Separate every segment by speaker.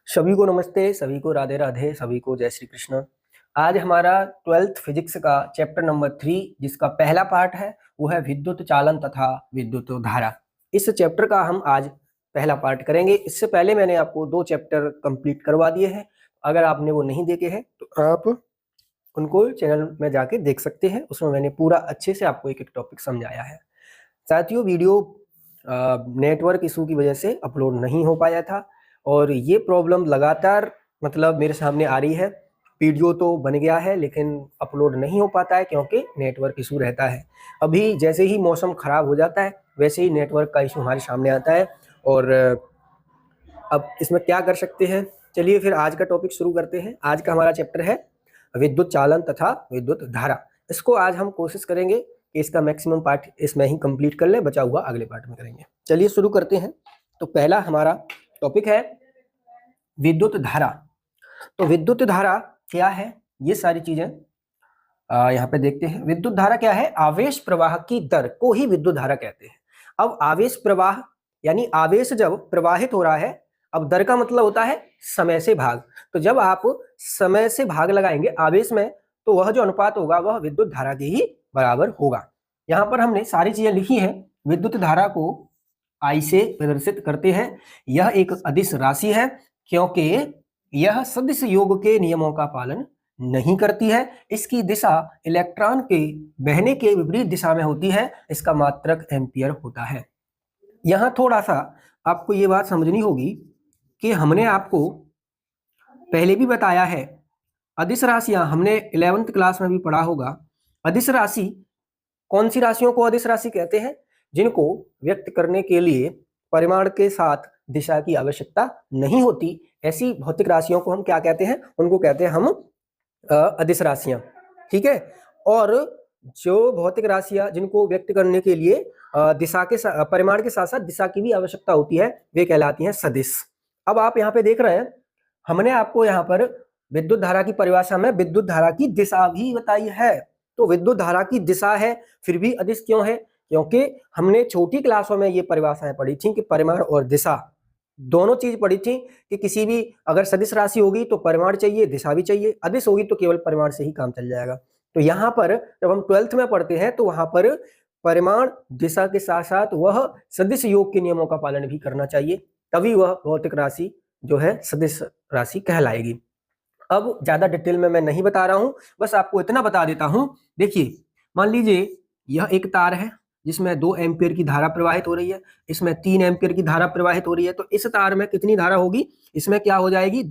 Speaker 1: सभी को नमस्ते, सभी को राधे राधे, सभी को जय श्री कृष्ण। आज हमारा 12th फिजिक्स का चैप्टर नंबर 3 जिसका पहला पार्ट है वो है विद्युत चालन तथा विद्युत धारा। इस चैप्टर का हम आज पहला पार्ट करेंगे। इससे पहले मैंने आपको 2 चैप्टर कंप्लीट करवा दिए हैं। अगर आपने वो नहीं देखे हैं तो आप उनको चैनल में जाके देख सकते हैं। उसमें मैंने पूरा अच्छे से आपको एक एक टॉपिक समझाया है। साथियों, वीडियो नेटवर्क इशू की वजह से अपलोड नहीं हो पाया था और ये प्रॉब्लम लगातार मतलब मेरे सामने आ रही है। वीडियो तो बन गया है लेकिन अपलोड नहीं हो पाता है क्योंकि नेटवर्क इशू रहता है। अभी जैसे ही मौसम ख़राब हो जाता है वैसे ही नेटवर्क का इशू हमारे सामने आता है और अब इसमें क्या कर सकते हैं। चलिए फिर आज का टॉपिक शुरू करते हैं। आज का हमारा चैप्टर है विद्युत चालन तथा विद्युत धारा। इसको आज हम कोशिश करेंगे कि इसका मैक्सिमम पार्ट इसमें ही कंप्लीट कर ले, बचा हुआ अगले पार्ट में करेंगे। चलिए शुरू करते हैं। तो पहला हमारा टॉपिक है विद्युत धारा। तो विद्युत धारा क्या है, ये सारी चीजें यहाँ पे देखते हैं। विद्युत धारा क्या है? आवेश प्रवाह की दर को ही विद्युत धारा कहते हैं। अब आवेश प्रवाह यानी आवेश जब प्रवाहित हो रहा है, अब दर का मतलब होता है समय से भाग। तो जब आप समय से भाग लगाएंगे आवेश में तो वह जो अनुपात होगा वह विद्युत धारा के ही बराबर होगा। यहाँ पर हमने सारी चीजें लिखी है। विद्युत धारा को I से प्रदर्शित करते हैं। यह एक अदिश राशि है क्योंकि यह सदिश योग के नियमों का पालन नहीं करती है। इसकी दिशा इलेक्ट्रॉन के बहने के विपरीत दिशा में होती है। इसका मात्रक एम्पियर होता है। यहां थोड़ा सा आपको ये बात समझनी होगी कि हमने आपको पहले भी बताया है अदिश राशियां, हमने 11th क्लास में भी पढ़ा होगा। अदिश राशि कौन सी राशियों को अदिश राशि कहते हैं? जिनको व्यक्त करने के लिए परिमाण के साथ दिशा की आवश्यकता नहीं होती, ऐसी भौतिक राशियों को हम क्या कहते हैं? उनको कहते हैं हम अदिश राशियां। ठीक है। और जो भौतिक राशियां जिनको व्यक्त करने के लिए दिशा के परिमाण के साथ साथ दिशा की भी आवश्यकता होती है, वे कहलाती हैं सदिश। अब आप यहाँ पे देख रहे हैं, हमने आपको यहाँ पर विद्युत धारा की परिभाषा में विद्युत धारा की दिशा भी बताई है। तो विद्युत धारा की दिशा है फिर भी अदिश क्यों है? क्योंकि हमने छोटी क्लासों में ये परिभाषाएं पढ़ी थी कि परिमाण और दिशा दोनों चीज पढ़ी थी कि किसी भी अगर सदिश राशि होगी तो परिमाण चाहिए, दिशा भी चाहिए। अदिश होगी तो केवल परिमाण से ही काम चल जाएगा। तो यहाँ पर जब हम 12th में पढ़ते हैं तो वहां पर परिमाण दिशा के साथ साथ वह सदिश योग के नियमों का पालन भी करना चाहिए, तभी वह भौतिक राशि जो है सदिश राशि कहलाएगी। अब ज्यादा डिटेल में मैं नहीं बता रहा हूं, बस आपको इतना बता देता हूं। देखिए, मान लीजिए यह एक तार है जिसमें 2 एम्पियर की धारा प्रवाहित हो रही है, इसमें 3 एम्पियर की धारा प्रवाहित हो रही है। तो इस तार में कितनी धारा होगी? इसमें क्या हो जाएगी?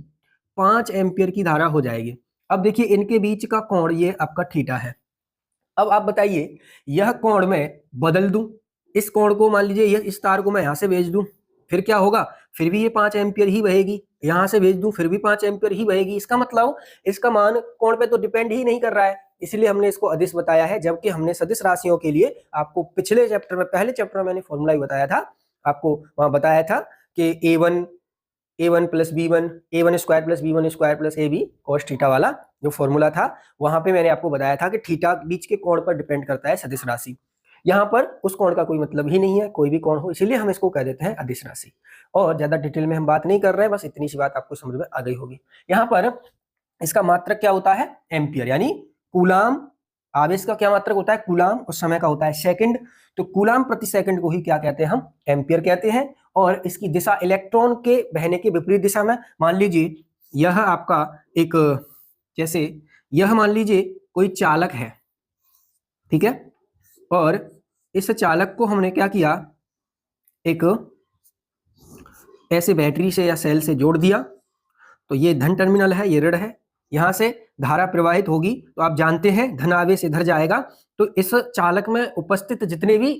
Speaker 1: 5 एम्पियर की धारा हो जाएगी। अब देखिए इनके बीच का कोण ये आपका थीटा है। अब आप बताइए, यह कोण मैं बदल दूं, इस कोण को मान लीजिए इस तार को मैं यहां से भेज दूं, फिर क्या होगा? फिर भी ये 5 एम्पियर ही बहेगी। यहां से भेज दूं फिर भी 5 एम्पियर ही बहेगी। इसका मतलब इसका मान कोण पे तो डिपेंड ही नहीं कर रहा है, इसलिए हमने इसको अदिश बताया है। जबकि हमने सदिश राशियों के लिए आपको पिछले चैप्टर में, पहले चैप्टर में मैंने फॉर्मूला ही बताया था, आपको वहां बताया था कि a1 plus b1, a1 square plus b1 square plus ab cos theta वाला जो फॉर्मूला था, वहां पे मैंने आपको बताया था कि थीटा बीच के कोण पर डिपेंड करता है सदिश राशि। यहाँ पर उस कोण का कोई मतलब ही नहीं है, कोई भी कोण हो, इसीलिए हम इसको कह देते हैं अदिश राशि। और ज्यादा डिटेल में हम बात नहीं कर रहे हैं, बस इतनी सी बात आपको समझ में आ गई होगी। यहाँ पर इसका मात्रक क्या होता है? एम्पियर, यानी कूलाम। आवेश का क्या मात्रक होता है? कूलाम, और समय का होता है सेकंड। तो कूलाम प्रति सेकंड को ही क्या कहते हैं? हम एम्पियर कहते हैं। और इसकी दिशा इलेक्ट्रॉन के बहने के विपरीत दिशा में। मान लीजिए यह आपका एक, जैसे यह मान लीजिए कोई चालक है, ठीक है, और इस चालक को हमने क्या किया, एक ऐसे बैटरी से या सेल से जोड़ दिया। तो ये धन टर्मिनल है, ये ऋण है, यहां से धारा प्रवाहित होगी। तो आप जानते हैं धन आवेश इधर जाएगा, तो इस चालक में उपस्थित जितने भी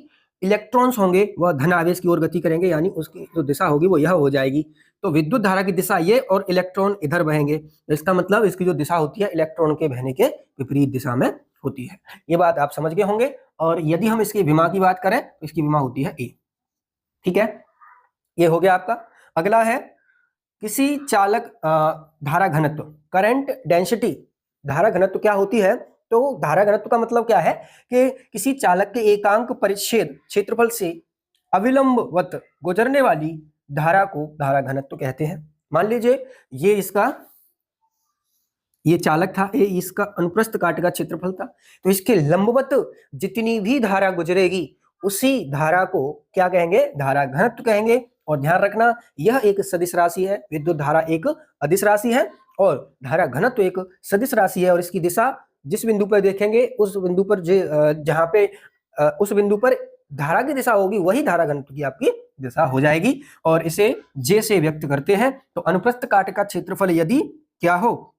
Speaker 1: इलेक्ट्रॉन्स होंगे वह धन आवेश की ओर गति करेंगे, यानी उसकी जो दिशा होगी वो यह हो जाएगी। तो विद्युत धारा की दिशा ये, और इलेक्ट्रॉन इधर बहेंगे। इसका मतलब इसकी जो दिशा होती है इलेक्ट्रॉन के बहने के विपरीत दिशा में होती है। ये बात आप समझ गए होंगे। और यदि हम इसकी विमा की बात करें तो इसकी विमा होती है ए। ठीक है, ये हो गया आपका। अगला है किसी चालक धारा घनत्व, करंट डेंसिटी। धारा घनत्व क्या होती है? तो धारा घनत्व का मतलब क्या है कि किसी चालक के एकांक परिच्छेद क्षेत्रफल से अविलंबवत गुजरने वाली धारा को धारा घनत्व कहते हैं। मान लीजिए ये चालक था, ये इसका अनुप्रस्थ काट का क्षेत्रफल था, तो इसके लंबवत जितनी भी धारा गुजरेगी उसी धारा को क्या कहेंगे, धारा घनत्व कहेंगे। और ध्यान रखना यह एक सदिश राशि है, विद्युत धारा एक अदिश राशि है और धारा घनत्व एक सदिश राशि है। और इसकी दिशा जिस बिंदु पर देखेंगे उस बिंदु पर जहां पे उस बिंदु पर धारा की दिशा होगी वही धारा घनत्व की आपकी दिशा हो जाएगी। और इसे जे से व्यक्त करते हैं। तो अनुप्रस्थ काट का क्षेत्रफल यदि क्या हो,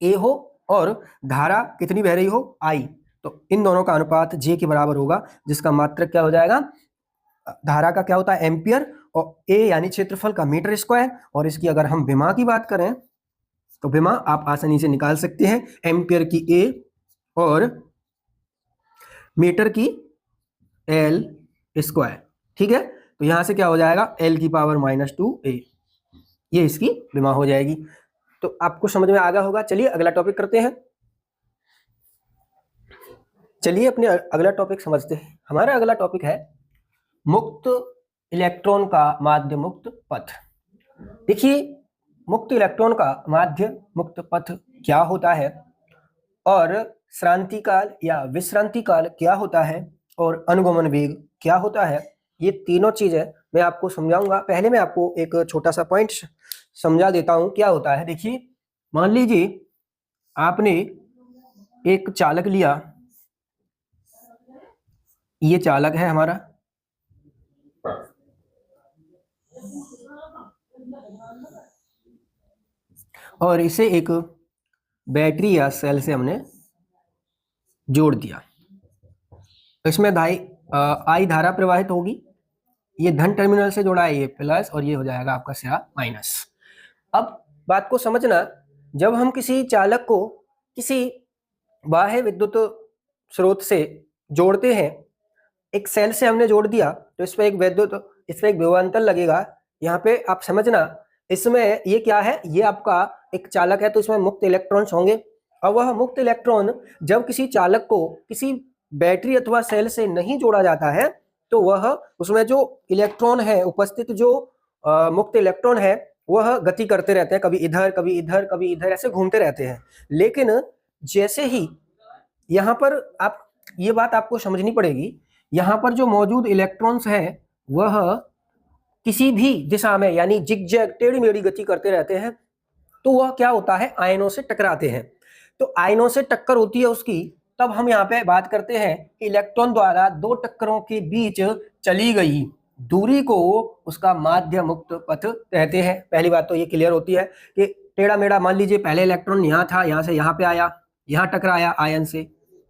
Speaker 1: ए हो और धारा कितनी बह रही हो, आई, तो इन दोनों का अनुपात जे के बराबर होगा, जिसका मात्रक क्या हो जाएगा, धारा का क्या होता है एम्पियर और ए यानी क्षेत्रफल का मीटर स्क्वायर। और इसकी अगर हम विमा की बात करें तो विमा आप आसानी से निकाल सकते हैं, एम्पियर की ए और मीटर की एल स्क्वायर। ठीक है, तो यहां से क्या हो जाएगा एल की पावर -2a, ये इसकी विमा हो जाएगी। तो आपको समझ में आ गया होगा। चलिए अगला टॉपिक करते हैं। चलिए अपने अगला टॉपिक समझते हैं। हमारा अगला टॉपिक है मुक्त इलेक्ट्रॉन का माध्य मुक्त पथ। देखिए मुक्त इलेक्ट्रॉन का माध्य मुक्त पथ क्या होता है और श्रांति काल या विश्रांति काल क्या होता है और अनुगमन वेग क्या होता है, ये तीनों चीजें मैं आपको समझाऊंगा। पहले मैं आपको एक छोटा सा पॉइंट समझा देता हूं क्या होता है। देखिए मान लीजिए आपने एक चालक लिया, ये चालक है हमारा, और इसे एक बैटरी या सेल से हमने जोड़ दिया। इसमें आई धारा प्रवाहित होगी, ये धन टर्मिनल से जोड़ा है, ये प्लस, और ये हो जाएगा आपका क्या माइनस। अब बात को समझना, जब हम किसी चालक को किसी बाह्य विद्युत स्रोत से जोड़ते हैं, एक सेल से हमने जोड़ दिया तो इस पर एक विभवांतर लगेगा। यहाँ पे आप समझना, इसमें ये क्या है, ये आपका एक चालक है तो इसमें मुक्त इलेक्ट्रॉन्स होंगे। और वह मुक्त इलेक्ट्रॉन जब किसी चालक को किसी बैटरी अथवा सेल से नहीं जोड़ा जाता है तो वह उसमें जो इलेक्ट्रॉन है उपस्थित, जो मुक्त इलेक्ट्रॉन है वह गति करते रहते हैं, कभी इधर कभी इधर कभी इधर, ऐसे घूमते रहते हैं। लेकिन जैसे ही यहाँ पर आप ये बात आपको समझनी पड़ेगी, यहाँ पर जो मौजूद इलेक्ट्रॉन्स हैं वह किसी भी दिशा में यानी जिगजैग टेढ़ी मेढ़ी गति करते रहते हैं, तो वह क्या होता है आयनों से टकराते हैं। तो आयनों से टक्कर होती है उसकी, तब हम यहाँ पे बात करते हैं इलेक्ट्रॉन द्वारा दो टक्करों के बीच चली गई दूरी को उसका माध्य मुक्त पथ कहते हैं। पहली बात तो ये क्लियर होती है कि टेढ़ा मेढ़ा, मान लीजिए पहले इलेक्ट्रॉन यहाँ था, यहाँ से यहाँ पे आया, यहाँ टकराया आयन से,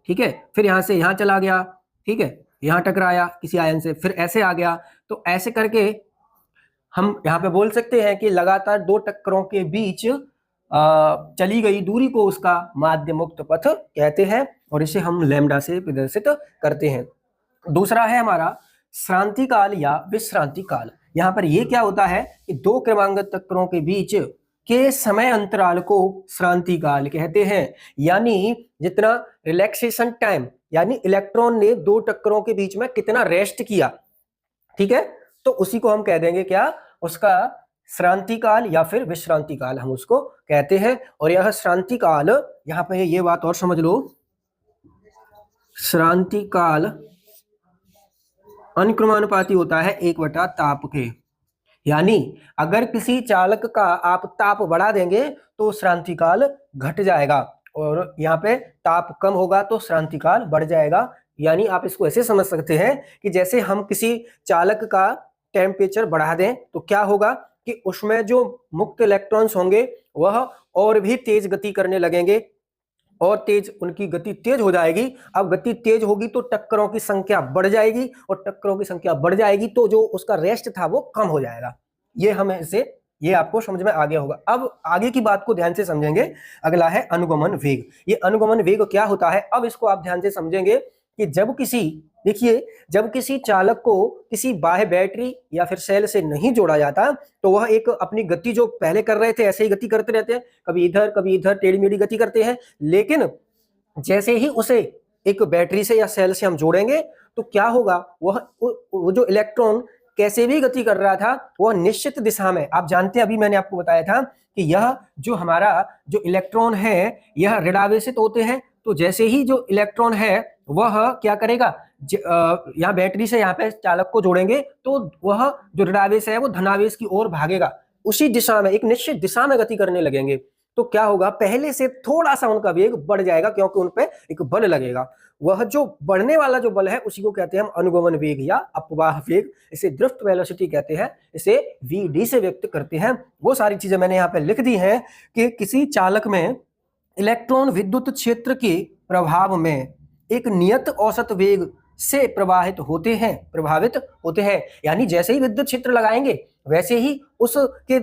Speaker 1: ठीक है, फिर यहाँ से यहाँ चला गया, ठीक है, यहाँ टकराया किसी आयन से, फिर ऐसे आ गया। तो ऐसे करके हम यहाँ पे बोल सकते हैं कि लगातार दो टक्करों के बीच चली गई दूरी को उसका माध्य मुक्त पथ कहते हैं, और इसे हम लैम्डा से प्रदर्शित करते हैं। दूसरा है हमारा श्रांति काल या विश्रांति काल। यहाँ पर ये क्या होता है कि दो क्रमांगत टक्करों के बीच के समय अंतराल को श्रांति काल कहते हैं। यानी जितना रिलैक्सेशन टाइम, यानी इलेक्ट्रॉन ने दो टक्करों के बीच में कितना रेस्ट किया, ठीक है, तो उसी को हम कह देंगे क्या, उसका श्रांति काल या फिर विश्रांति काल हम उसको कहते हैं। और यह श्रांति काल, यहाँ पे ये बात और समझ लो, श्रांति काल अनुक्रमानुपाती होता है 1 ताप के। यानी अगर किसी चालक का आप ताप बढ़ा देंगे तो श्रांति काल घट जाएगा, और यहाँ पे ताप कम होगा तो श्रांति काल बढ़ जाएगा। यानी आप इसको ऐसे समझ सकते हैं कि जैसे हम किसी चालक का टेम्परेचर बढ़ा दें तो क्या होगा कि उसमें जो मुक्त इलेक्ट्रॉन्स होंगे वह और भी तेज गति करने लगेंगे, और उनकी गति तेज हो जाएगी। अब गति तेज होगी तो टक्करों की संख्या बढ़ जाएगी, और टक्करों की संख्या बढ़ जाएगी तो जो उसका रेस्ट था वो कम हो जाएगा। ये आपको समझ में आ गया होगा। अब आगे की बात को ध्यान से समझेंगे। अगला है अनुगमन वेग। ये अनुगमन वेग क्या होता है, अब इसको आप ध्यान से समझेंगे कि जब किसी चालक को किसी बाह्य बैटरी या फिर सेल से नहीं जोड़ा जाता तो वह एक अपनी गति जो पहले कर रहे थे ऐसे ही गति करते रहते हैं, कभी इधर टेढ़ी मेढ़ी गति करते हैं। लेकिन जैसे ही उसे एक बैटरी से या सेल से हम जोड़ेंगे तो क्या होगा, वो जो इलेक्ट्रॉन कैसे भी गति कर रहा था वह निश्चित दिशा में, आप जानते हैं अभी मैंने आपको बताया था कि यह जो हमारा जो इलेक्ट्रॉन है यह ऋणावेशित होते हैं, तो जैसे ही जो इलेक्ट्रॉन है वह क्या करेगा, यहाँ बैटरी से यहाँ पे चालक को जोड़ेंगे तो वह जो ऋणावेश है वो धनावेश की ओर भागेगा, उसी दिशा में एक निश्चित दिशा में गति करने लगेंगे। तो क्या होगा, पहले से थोड़ा सा उनका वेग बढ़ जाएगा क्योंकि उन पे एक बल लगेगा। वह जो बढ़ने वाला जो बल है उसी को कहते हैं हम अनुगमन वेग या अपवाह वेग, इसे ड्रिफ्ट वेलोसिटी कहते हैं, इसे वी से व्यक्त करते हैं। वो सारी चीजें मैंने यहाँ पे लिख दी हैं कि किसी चालक में इलेक्ट्रॉन विद्युत क्षेत्र के प्रभाव में एक नियत औसत वेग से प्रभावित होते हैं, यानी जैसे ही विद्युत क्षेत्र लगाएंगे वैसे ही उसके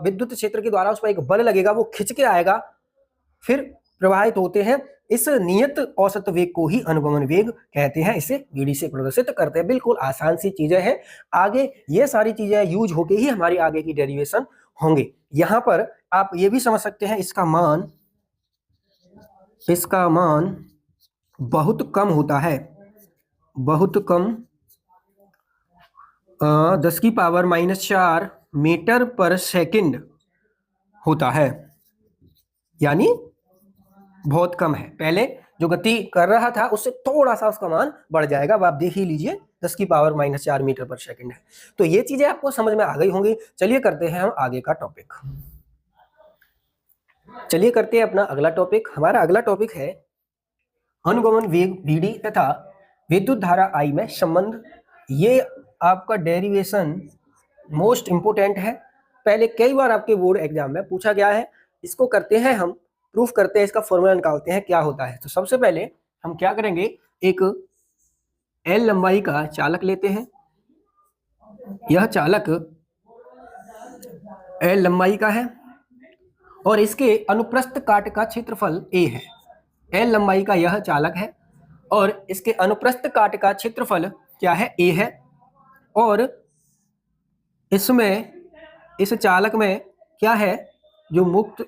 Speaker 1: विद्युत क्षेत्र के द्वारा उस पर एक बल लगेगा, वो खिंच के आएगा, फिर प्रभावित होते हैं। इस नियत औसत वेग को ही अनुगमन वेग कहते हैं, इसे वीडी से प्रदर्शित करते हैं। बिल्कुल आसान सी चीजें हैं, आगे ये सारी चीजें यूज होके ही हमारी आगे की डेरिवेशन होंगे। यहाँ पर आप ये भी समझ सकते हैं इसका मान बहुत कम होता है, बहुत कम 10⁻⁴ मीटर पर सेकंड होता है, यानी बहुत कम है। पहले जो गति कर रहा था उससे थोड़ा सा उसका मान बढ़ जाएगा, अब आप देख ही लीजिए 10⁻⁴ मीटर पर सेकंड है। तो ये चीजें आपको समझ में आ गई होंगी। चलिए करते हैं हम आगे का टॉपिक। चलिए करते हैं अपना अगला टॉपिक। हमारा अगला टॉपिक है अनुगमन वेग वीडी तथा विद्युत धारा आई में संबंध। ये आपका डेरिवेशन मोस्ट इंपोर्टेंट है, पहले कई बार आपके बोर्ड एग्जाम में पूछा गया है। इसको करते हैं हम, प्रूफ करते हैं, इसका फॉर्मूला निकालते हैं क्या होता है। तो सबसे पहले हम क्या करेंगे, एक एल लंबाई का चालक लेते हैं। यह चालक एल लंबाई का है और इसके अनुप्रस्थ काट का क्षेत्रफल ए है। एल लंबाई का यह चालक है और इसके अनुप्रस्थ काट का क्षेत्रफल क्या है, ए है। और इसमें इस चालक में क्या है, जो मुक्त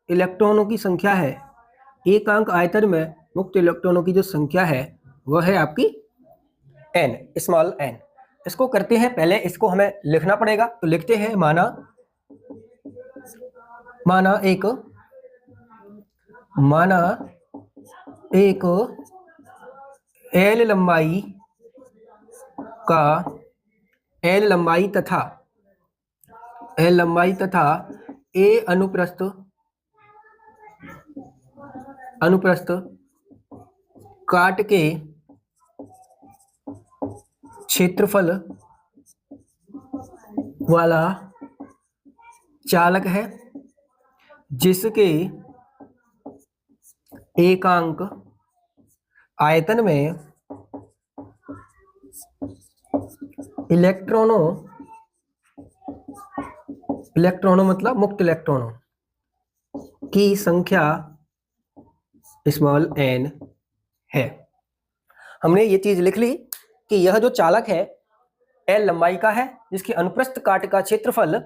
Speaker 1: इलेक्ट्रॉनों की संख्या है, एकांक आयतन में मुक्त इलेक्ट्रॉनों की जो संख्या है वह है आपकी n, स्मॉल n। इसको करते हैं, पहले इसको हमें लिखना पड़ेगा, तो लिखते हैं माना एक एल लंबाई तथा ए अनुप्रस्थ काट के क्षेत्रफल वाला चालक है, जिसके एकांक आयतन में इलेक्ट्रॉनों मतलब मुक्त इलेक्ट्रॉनों की संख्या स्मॉल n है। हमने ये चीज लिख ली कि यह जो चालक है एल लंबाई का है, जिसके अनुप्रस्थ काट का क्षेत्रफल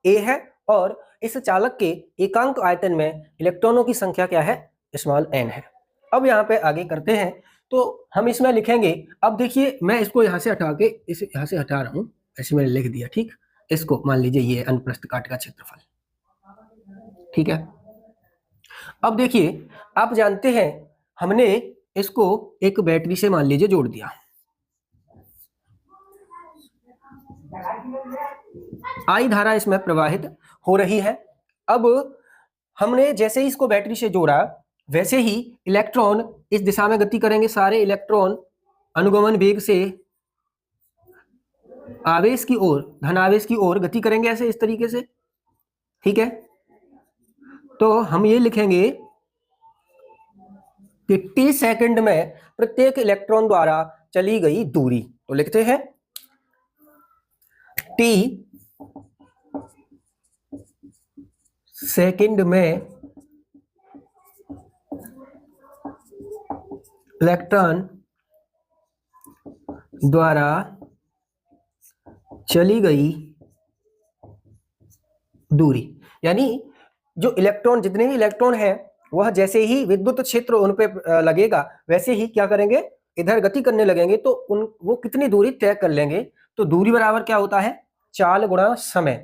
Speaker 1: a है और इस चालक के एकांक आयतन में इलेक्ट्रॉनों की संख्या क्या है, स्मॉल n है। अब यहाँ पे आगे करते हैं, तो हम इसमें लिखेंगे, अब देखिए मैं इसको यहाँ से हटा के इसे यहाँ से हटा रहा हूँ, ऐसे मैंने लिख दिया, ठीक। इसको मान लीजिए ये अनुप्रस्थ काट का क्षेत्रफल, ठीक है। अब देखिए आप जानते हैं हमने इसको एक बैटरी से मान लीजिए जोड़ दिया, आई धारा इसमें प्रवाहित हो रही है। अब हमने जैसे ही इसको बैटरी से जोड़ा वैसे ही इलेक्ट्रॉन इस दिशा में गति करेंगे, सारे इलेक्ट्रॉन अनुगमन वेग से आवेश की ओर, धनावेश की ओर गति करेंगे, ऐसे इस तरीके से, ठीक है। तो हम ये लिखेंगे कि t सेकंड में प्रत्येक इलेक्ट्रॉन द्वारा चली गई दूरी, तो लिखते हैं t सेकंड में इलेक्ट्रॉन द्वारा चली गई दूरी, यानी जो इलेक्ट्रॉन, जितने भी इलेक्ट्रॉन हैं वह जैसे ही विद्युत क्षेत्र उन पे लगेगा वैसे ही क्या करेंगे, इधर गति करने लगेंगे, तो वो कितनी दूरी तय कर लेंगे। तो दूरी बराबर क्या होता है, चाल गुणा समय।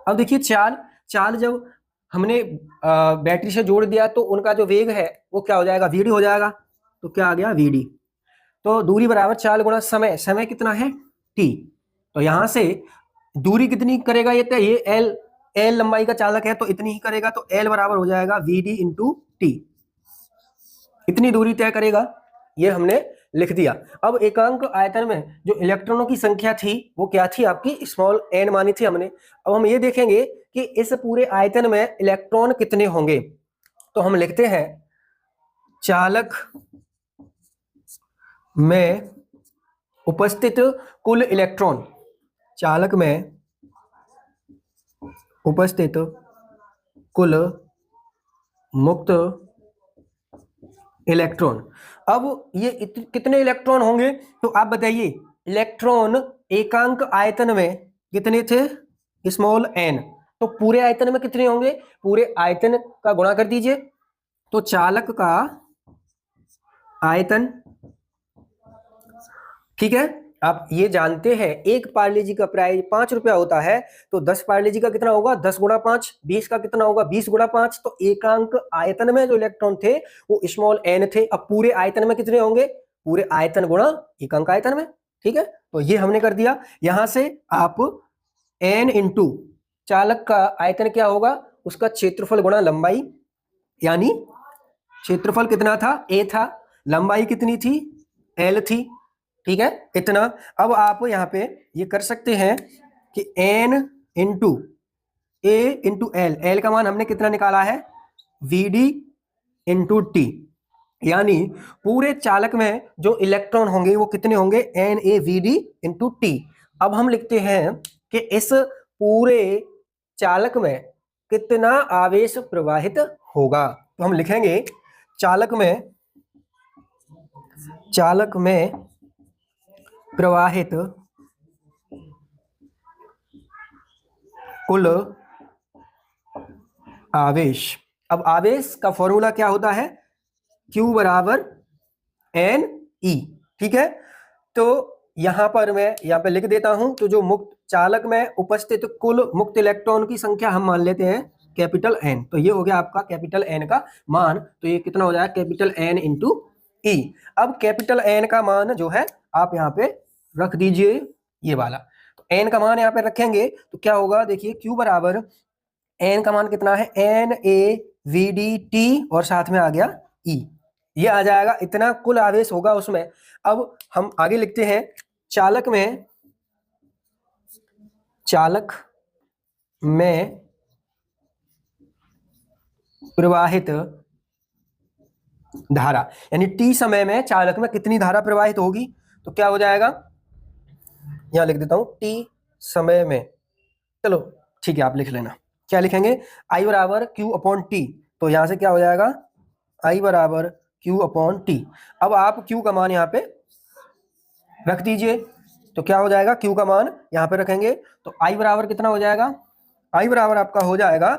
Speaker 1: अब देखिए चाल जब हमने बैटरी से जोड़ दिया तो उनका जो वेग है वो क्या हो जाएगा, वीडी हो जाएगा। तो क्या आ गया, वीडी। तो दूरी बराबर चाल गुणा समय, समय कितना है, टी। तो यहां से दूरी कितनी करेगा ये एल, एल लंबाई का चालक है तो इतनी ही करेगा, तो एल बराबर हो जाएगा वी डी इंटू टी। इतनी दूरी तय करेगा, ये हमने लिख दिया। अब एकांक आयतन में जो इलेक्ट्रॉनों की संख्या थी वो क्या थी, आपकी स्मॉल एन मानी थी हमने। अब हम ये देखेंगे कि इस पूरे आयतन में इलेक्ट्रॉन कितने होंगे। तो हम लिखते हैं चालक में उपस्थित कुल इलेक्ट्रॉन, चालक में उपस्थित कुल मुक्त इलेक्ट्रॉन। अब ये कितने इलेक्ट्रॉन होंगे, तो आप बताइए इलेक्ट्रॉन एकांक आयतन में कितने थे, स्मॉल एन। तो पूरे आयतन में कितने होंगे, पूरे आयतन का गुणा कर दीजिए। तो चालक का आयतन, ठीक है, आप ये जानते हैं एक पार्ले जी का प्राइस 5 रुपया होता है, तो 10 पार्ले जी का कितना होगा, 10 गुणा 5, 20 का कितना होगा, 20 गुणा 5। तो एकांक आयतन में जो इलेक्ट्रॉन थे वो स्मॉल एन थे। अब पूरे आयतन में कितने होंगे, पूरे आयतन गुणा एकांक आयतन में, ठीक है। तो ये हमने कर दिया। यहां से आप एन इंटू चालक का आयतन क्या होगा, उसका क्षेत्रफल गुणा लंबाई, यानी क्षेत्रफल कितना था, ए था, लंबाई कितनी थी, एल थी, ठीक है, इतना। अब आप यहाँ पे ये कर सकते हैं कि n इंटू ए इंटू एल, एल का मान हमने कितना निकाला है, वी डी इंटू टी, यानी पूरे चालक में जो इलेक्ट्रॉन होंगे वो कितने होंगे, N A V D into T. अब हम लिखते हैं कि इस पूरे चालक में कितना आवेश प्रवाहित होगा। तो हम लिखेंगे चालक में प्रवाहित कुल आवेश। अब आवेश का फॉर्मूला क्या होता है, Q बराबर एन ई, ठीक है। तो यहां पर मैं यहाँ पे लिख देता हूं, तो जो मुक्त चालक में उपस्थित कुल मुक्त इलेक्ट्रॉन की संख्या हम मान लेते हैं कैपिटल एन। तो ये हो गया आपका कैपिटल एन का मान। तो ये कितना हो जाएगा, कैपिटल एन इंटू ई। अब कैपिटल एन का मान जो है आप यहाँ पे रख दीजिए, ये वाला। तो एन का मान यहाँ पे रखेंगे तो क्या होगा, देखिए Q बराबर एन का मान कितना है, N A V D T, और साथ में आ गया ई, ये आ जाएगा, इतना कुल आवेश होगा उसमें। अब हम आगे लिखते हैं चालक में प्रवाहित धारा, यानी टी समय में चालक में कितनी धारा प्रवाहित होगी। तो क्या हो जाएगा, यहां लिख देता हूं टी समय में, चलो ठीक है आप लिख लेना, क्या लिखेंगे, आई बराबर क्यू अपॉन टी। तो यहां से क्या हो जाएगा, आई बराबर क्यू अपॉन टी। अब आप क्यू का मान यहाँ पे रख दीजिए, तो क्या हो जाएगा, क्यू का मान यहाँ पे रखेंगे तो आई बराबर कितना हो जाएगा, आई बराबर आपका हो जाएगा,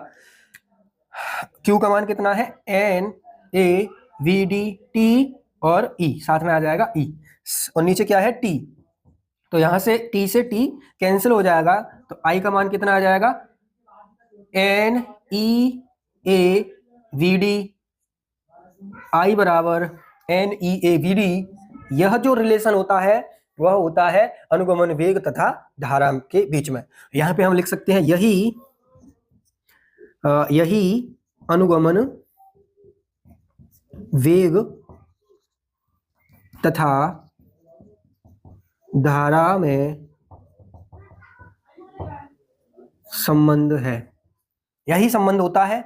Speaker 1: क्यू का मान कितना है, N A V D T और ई, साथ में आ जाएगा ई, और नीचे क्या है, टी। तो यहां से टी से टी कैंसिल हो जाएगा, तो आई का मान कितना आ जाएगा, N E A V D, I बराबर N E A V D. यह जो रिलेशन होता है वह होता है अनुगमन वेग तथा धारा के बीच में। यहां पे हम लिख सकते हैं यही अनुगमन वेग तथा धारा में संबंध है, यही संबंध होता है।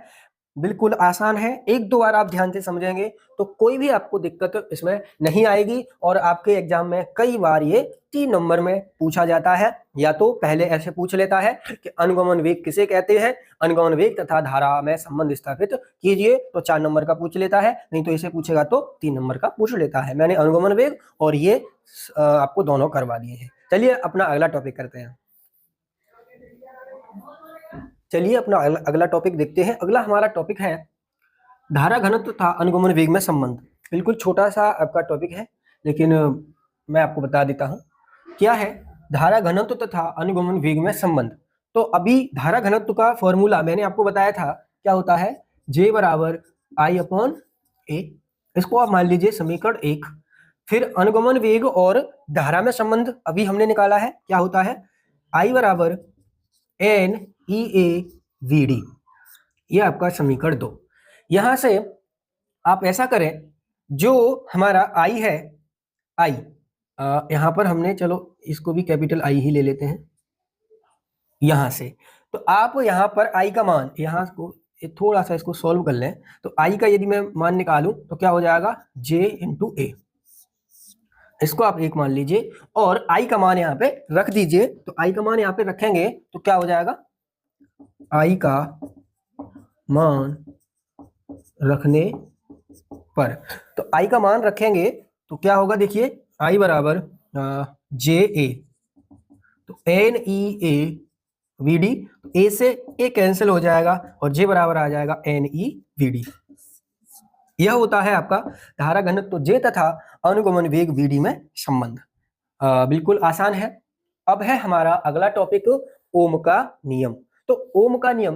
Speaker 1: बिल्कुल आसान है, एक दो बार आप ध्यान से समझेंगे तो कोई भी आपको दिक्कत इसमें नहीं आएगी। और आपके एग्जाम में कई बार ये 3 नंबर में पूछा जाता है, या तो पहले ऐसे पूछ लेता है कि अनुगमन वेग किसे कहते हैं, अनुगमन वेग तथा धारा में संबंध स्थापित कीजिए, तो 4 नंबर का पूछ लेता है, नहीं तो इसे पूछेगा तो 3 नंबर का पूछ लेता है। मैंने अनुगमन वेग और ये आपको दोनों करवा दिए हैं। चलिए अपना अगला टॉपिक करते हैं, चलिए अपना अगला टॉपिक देखते हैं। अगला हमारा टॉपिक है धारा घनत्व तथा अनुगमन वेग में संबंध। बिल्कुल छोटा सा आपका टॉपिक है, लेकिन मैं आपको बता देता हूं क्या है। धारा घनत्व तथा अनुगमन वेग में संबंध। तो अभी धारा घनत्व का फॉर्मूला मैंने आपको बताया था, क्या होता है, J बराबर I अपॉन ए। इसको आप मान लीजिए समीकरण 1। फिर अनुगमन वेग और धारा में संबंध अभी हमने निकाला है, क्या होता है, I बराबर N E A V D, ये आपका समीकरण 2। यहां से आप ऐसा करें, जो हमारा I है, I यहां पर हमने, चलो इसको भी कैपिटल I ही ले लेते हैं यहां से। तो आप यहां पर I का मान, यहां को थोड़ा सा इसको सॉल्व कर लें, तो I का यदि मैं मान निकालूं तो क्या हो जाएगा, J इंटू ए। इसको आप 1 मान लीजिए और I का मान यहाँ पे रख दीजिए। तो I का मान यहाँ पे रखेंगे तो क्या हो जाएगा, I का मान रखने पर, तो I का मान रखेंगे तो क्या होगा, देखिए I बराबर जे ए, तो N E A V D, A से ए कैंसिल हो जाएगा और जे बराबर आ जाएगा एन ई वी डी। यह होता है आपका धारा घनत्व J तथा अनुगमन वेग VD में संबंध। बिल्कुल आसान है। अब है हमारा अगला टॉपिक, ओम का नियम। तो ओम का नियम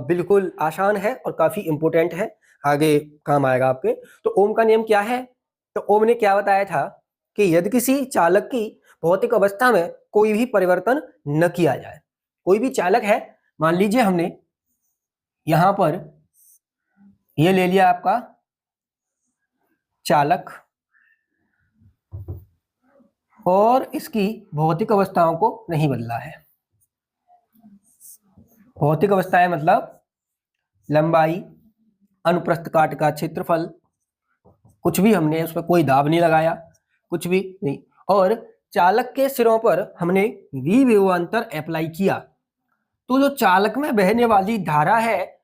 Speaker 1: बिल्कुल आसान है और काफी इंपोर्टेंट है, आगे काम आएगा आपके। तो ओम का नियम क्या है, तो ओम ने क्या बताया था कि यदि किसी चालक की भौतिक अवस्था में कोई भी परिवर्तन न किया जाए, कोई भी चालक है, मान लीजिए हमने यहां पर ये ले लिया आपका चालक और इसकी भौतिक अवस्थाओं को नहीं बदला है। भौतिक अवस्थाएं मतलब लंबाई, अनुप्रस्थ काट का क्षेत्रफल, कुछ भी हमने उस पर कोई दाब नहीं लगाया, कुछ भी नहीं। और चालक के सिरों पर हमने वी विभवांतर अप्लाई किया, तो जो चालक में बहने वाली धारा है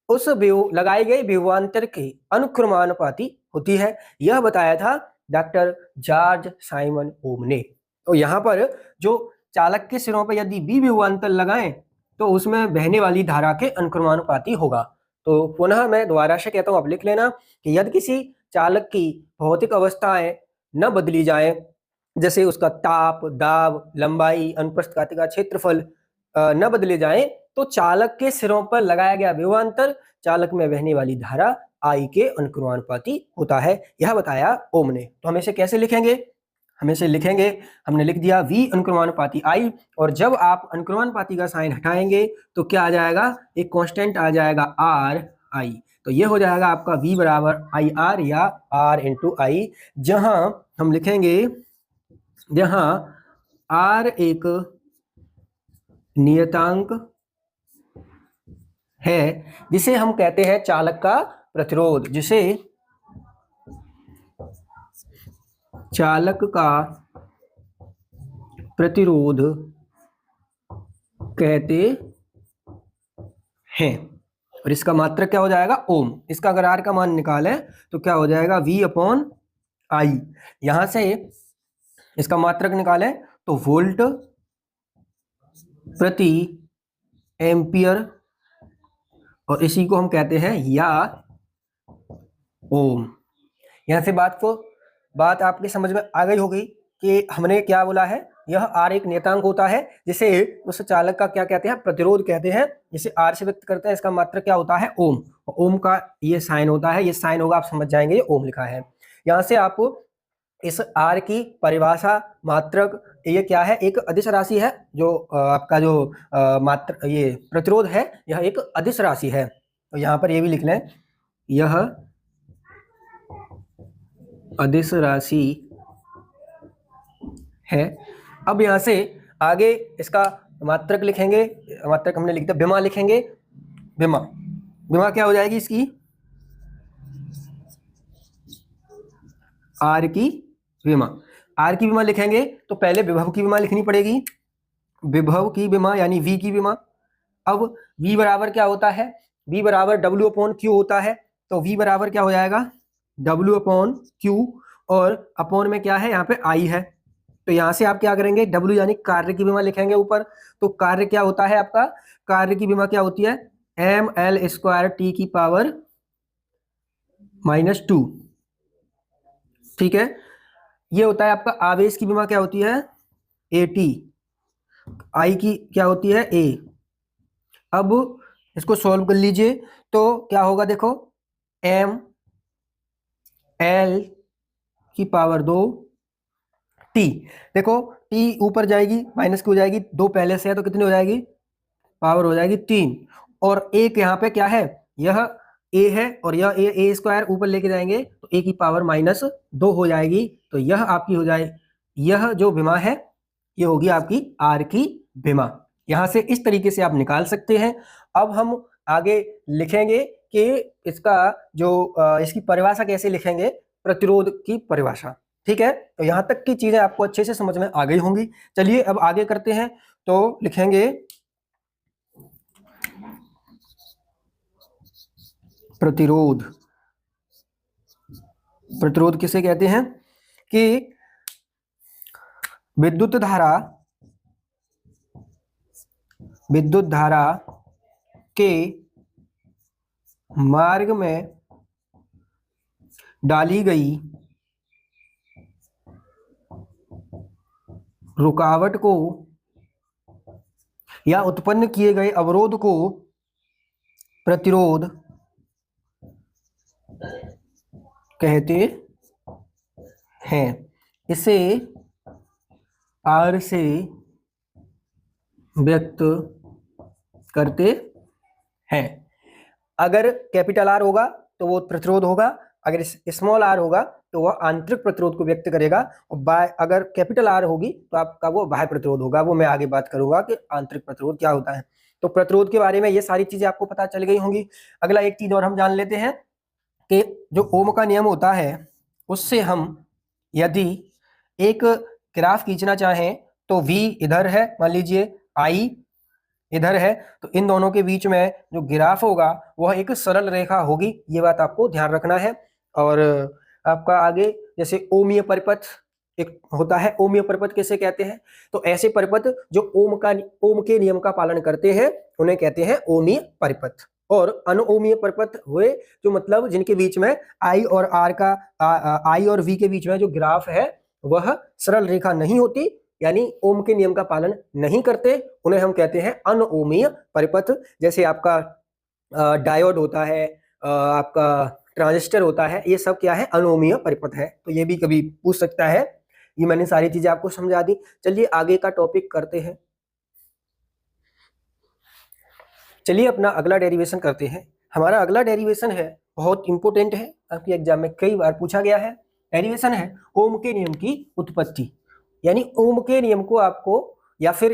Speaker 1: उस लगाए गए विभवांतर के अनुक्रमानुपाती होती है। यह बताया था डॉक्टर जॉर्ज साइमन ओम ने। तो यहाँ पर जो चालक के सिरों पर यदि वी विभवांतर लगाएं तो उसमें बहने वाली धारा के अनुक्रमानुपाती होगा। तो पुनः मैं दोबारा से कहता हूँ, आप लिख लेना कि यदि किसी चालक की भौतिक अवस्थाएं न बदली जाए, जैसे उसका ताप, दाब, लंबाई, अनुप्रस्थ काट का क्षेत्रफल न बदले जाएं, तो चालक के सिरों पर लगाया गया विभवांतर चालक में बहने वाली धारा I के अनुक्रमानुपाती होता है। यह बताया ओम ने। तो हम इसे कैसे लिखेंगे, हम इसे लिखेंगे, हमने लिख दिया V अनुक्रमानुपाती I, और जब आप अनुक्रमानुपाती का साइन हटाएंगे तो क्या आ जाएगा, एक कांस्टेंट आ जाएगा R I। तो ये हो जाएगा आपका V बराबर IR या R इंटू I, जहां हम लिखेंगे, जहां R एक नियतांक है जिसे हम कहते हैं चालक का प्रतिरोध, जिसे चालक का प्रतिरोध कहते हैं। और इसका मात्रक क्या हो जाएगा, ओम। इसका अगर R का मान निकालें तो क्या हो जाएगा, V अपॉन I। यहां से इसका मात्रक निकालें तो वोल्ट प्रति एम्पियर, और इसी को हम कहते हैं या ओम। यहां से बात आपके समझ में आ गई होगी कि हमने क्या बोला है, यह R एक नियतांक होता है जिसे उस चालक का क्या कहते हैं, प्रतिरोध कहते हैं, जिसे R से व्यक्त करते हैं। इसका मात्रक क्या होता है, ओम। ओम का ये साइन होता है, ये साइन होगा, आप समझ जाएंगे ये ओम लिखा है। यहां से आप इस R की परिभाषा, मात्रक, ये क्या है, एक अदिश राशि है। जो आपका जो मात्र ये प्रतिरोध है, यह एक अदिश राशि है। तो यहाँ पर ये भी लिख लें, यह अदिश राशि है। अब यहाँ से आगे इसका मात्रक लिखेंगे, मात्रक हमने लिख दिया, विमा लिखेंगे। विमा क्या हो जाएगी इसकी, R की विमा। R की विमा लिखेंगे तो पहले विभव की विमा लिखनी पड़ेगी, विभव की विमा यानी V की विमा। अब V बराबर क्या होता है, V बराबर W अपॉन Q होता है। तो V बराबर क्या हो जाएगा, W अपॉन Q, और अपॉन में क्या है, यहाँ पे I है। तो यहाँ से आप क्या करेंगे, W यानी कार्य की विमा लिखेंगे ऊपर। तो कार्य क्या होता है आपका, कार्य की विमा क्या होती है, ml स्क्वायर T की पावर -2। ठीक है, ये होता है आपका। आवेश की विमा क्या होती है, ए टी, आई की क्या होती है ए। अब इसको सॉल्व कर लीजिए तो क्या होगा, देखो एम एल की पावर 2 टी। देखो टी ऊपर जाएगी, माइनस की हो जाएगी, 2 पहले से है तो कितनी हो जाएगी, पावर हो जाएगी 3। और एक यहाँ पे क्या है, यह ए है और यह ए स्क्वायर ऊपर लेके जाएंगे तो ए की पावर -2 हो जाएगी। तो यह आपकी हो जाए, यह जो विमा है ये होगी आपकी आर की विमा। यहां से इस तरीके से आप निकाल सकते हैं। अब हम आगे लिखेंगे कि इसका जो इसकी परिभाषा कैसे लिखेंगे, प्रतिरोध की परिभाषा। ठीक है, तो यहां तक की चीजें आपको अच्छे से समझ में आ गई होंगी। चलिए अब आगे करते हैं, तो लिखेंगे प्रतिरोध। प्रतिरोध किसे कहते हैं कि विद्युत धारा के मार्ग में डाली गई रुकावट को या उत्पन्न किए गए अवरोध को प्रतिरोध कहते हैं। इसे आर से व्यक्त करते हैं। अगर कैपिटल आर होगा तो वो प्रतिरोध होगा, अगर स्मॉल आर होगा तो वह आंतरिक प्रतिरोध को व्यक्त करेगा, और अगर कैपिटल आर होगी तो आपका वो बाह्य प्रतिरोध होगा। वो मैं आगे बात करूंगा कि आंतरिक प्रतिरोध क्या होता है। तो प्रतिरोध के बारे में ये सारी चीजें आपको पता चल गई होंगी। अगला एक चीज और हम जान लेते हैं कि जो ओम का नियम होता है उससे हम यदि एक ग्राफ खींचना चाहें तो V इधर है, मान लीजिए I इधर है, तो इन दोनों के बीच में जो ग्राफ होगा वह एक सरल रेखा होगी। ये बात आपको ध्यान रखना है। और आपका आगे जैसे ओमीय परिपथ एक होता है, ओमीय परिपथ किसे कहते हैं, तो ऐसे परिपथ जो ओम के नियम का पालन करते हैं उन्हें कहते हैं ओमीय परिपथ। और अनओमीय परिपथ हुए जो मतलब जिनके बीच में आई और आर का आई और वी के बीच में जो ग्राफ है वह सरल रेखा नहीं होती, यानी ओम के नियम का पालन नहीं करते, उन्हें हम कहते हैं अनओमीय परिपथ। जैसे आपका डायोड होता है, आपका ट्रांजिस्टर होता है, ये सब क्या है, अनओमीय परिपथ है। तो ये भी कभी पूछ सकता है। ये मैंने सारी चीजें आपको समझा दी। चलिए आगे का टॉपिक करते हैं। चलिए अपना अगला डेरिवेशन करते हैं। हमारा अगला डेरिवेशन है, बहुत इंपॉर्टेंट है, आपके एग्जाम में कई बार पूछा गया है। डेरिवेशन है ओम के नियम की उत्पत्ति, यानी ओम के नियम को आपको, या फिर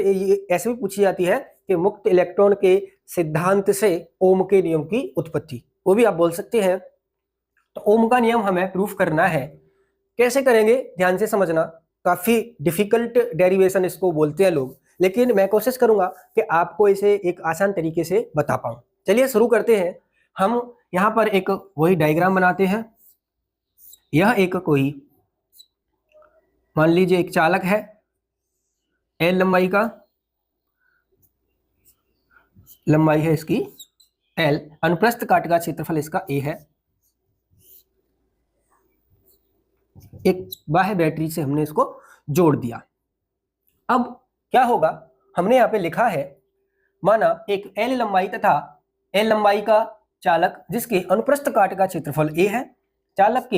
Speaker 1: ऐसे भी पूछी जाती है कि मुक्त इलेक्ट्रॉन के सिद्धांत से ओम के नियम की उत्पत्ति, वो भी आप बोल सकते हैं। तो ओम का नियम हमें प्रूफ करना है। कैसे करेंगे, ध्यान से समझना। काफी डिफिकल्ट डेरिवेशन इसको बोलते हैं लोग, लेकिन मैं कोशिश करूंगा कि आपको इसे एक आसान तरीके से बता पाऊं। चलिए शुरू करते हैं। हम यहां पर एक वही डायग्राम बनाते हैं। यह एक कोई, मान लीजिए एक चालक है एल लंबाई का, लंबाई है इसकी एल, अनुप्रस्थ काट का क्षेत्रफल इसका ए है। एक बाह्य बैटरी से हमने इसको जोड़ दिया। अब क्या होगा, हमने यहाँ पे लिखा है, माना एक एल लंबाई तथा एल लंबाई का चालक जिसके अनुप्रस्थ काट का क्षेत्रफल ए है। चालक के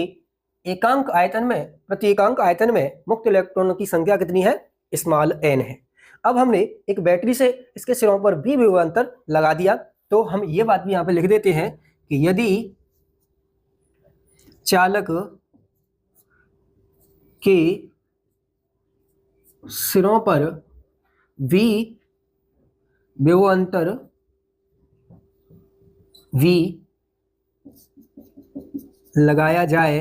Speaker 1: एकांक आयतन में, प्रति एकांक आयतन में मुक्त इलेक्ट्रॉनों की संख्या कितनी है, स्मॉल n है। अब हमने एक बैटरी से इसके सिरों पर भी विभवांतर लगा दिया, तो हम ये बात भी यहाँ पे लिख देते हैं कि यदि चालक के सिरों पर V विभवांतर V लगाया जाए